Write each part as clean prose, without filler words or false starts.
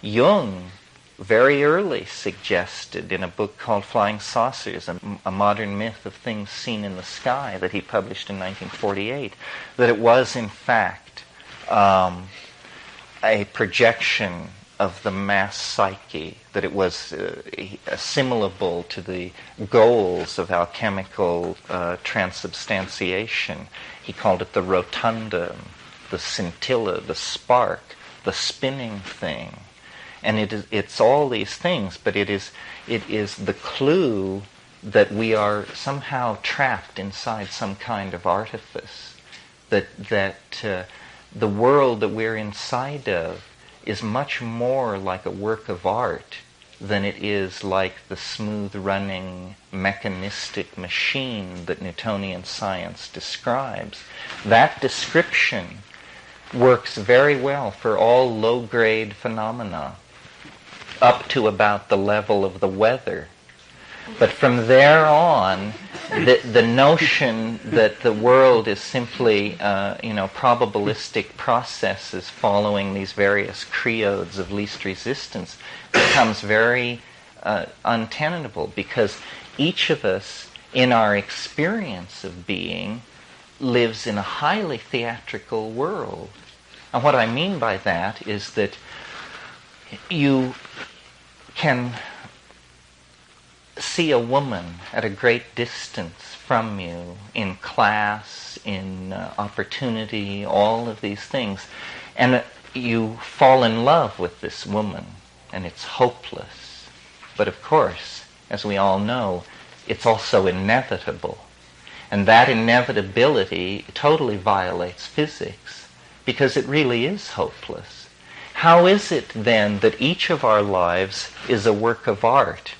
Jung very early suggested in a book called Flying Saucers, a modern myth of things seen in the sky that he published in 1948, that it was in fact a projection of the mass psyche, that it was assimilable to the goals of alchemical transubstantiation. He called it the rotunda, the scintilla, the spark, the spinning thing. And it's all these things, but it is the clue that we are somehow trapped inside some kind of artifice, that the world that we're inside of is much more like a work of art than it is like the smooth-running mechanistic machine that Newtonian science describes. That description works very well for all low-grade phenomena, up to about the level of the weather. But from there on, the notion that the world is simply, probabilistic processes following these various creodes of least resistance becomes very untenable, because each of us, in our experience of being, lives in a highly theatrical world. And what I mean by that is that you can see a woman at a great distance from you, in class, in opportunity, all of these things, and you fall in love with this woman, and it's hopeless. But of course, as we all know, it's also inevitable. And that inevitability totally violates physics, because it really is hopeless. How is it then that each of our lives is a work of art,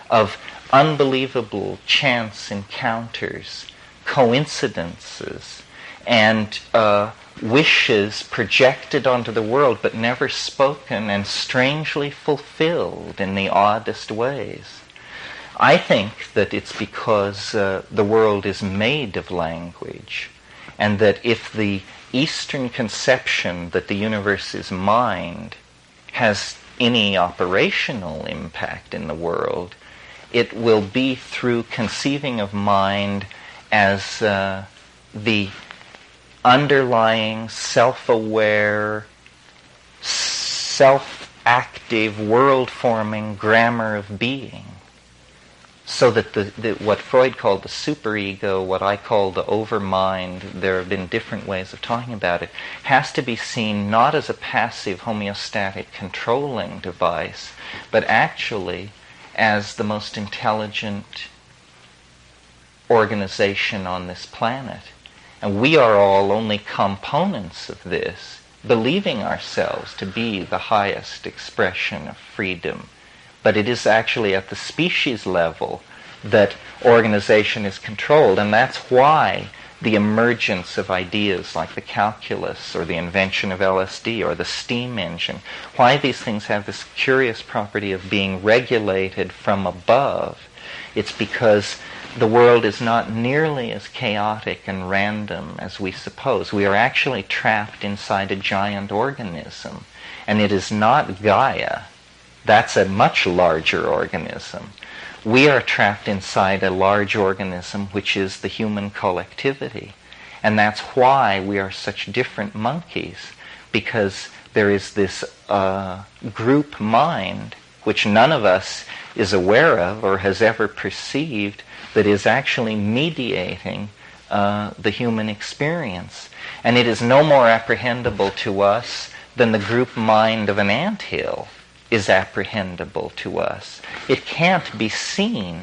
of unbelievable chance encounters, coincidences, and wishes projected onto the world but never spoken and strangely fulfilled in the oddest ways? I think that it's because the world is made of language, and that if the Eastern conception that the universe is mind has any operational impact in the world, it will be through conceiving of mind as the underlying, self-aware, self-active, world-forming grammar of being. So that what Freud called the superego, what I call the overmind, there have been different ways of talking about it, has to be seen not as a passive homeostatic controlling device, but actually as the most intelligent organization on this planet. And we are all only components of this, believing ourselves to be the highest expression of freedom. But it is actually at the species level that organization is controlled, and that's why the emergence of ideas like the calculus or the invention of LSD or the steam engine, why these things have this curious property of being regulated from above. It's because the world is not nearly as chaotic and random as we suppose. We are actually trapped inside a giant organism, and it is not Gaia. That's a much larger organism. We are trapped inside a large organism, which is the human collectivity. And that's why we are such different monkeys, because there is this group mind, which none of us is aware of or has ever perceived, that is actually mediating the human experience. And it is no more apprehendable to us than the group mind of an anthill is apprehendable to us. It can't be seen.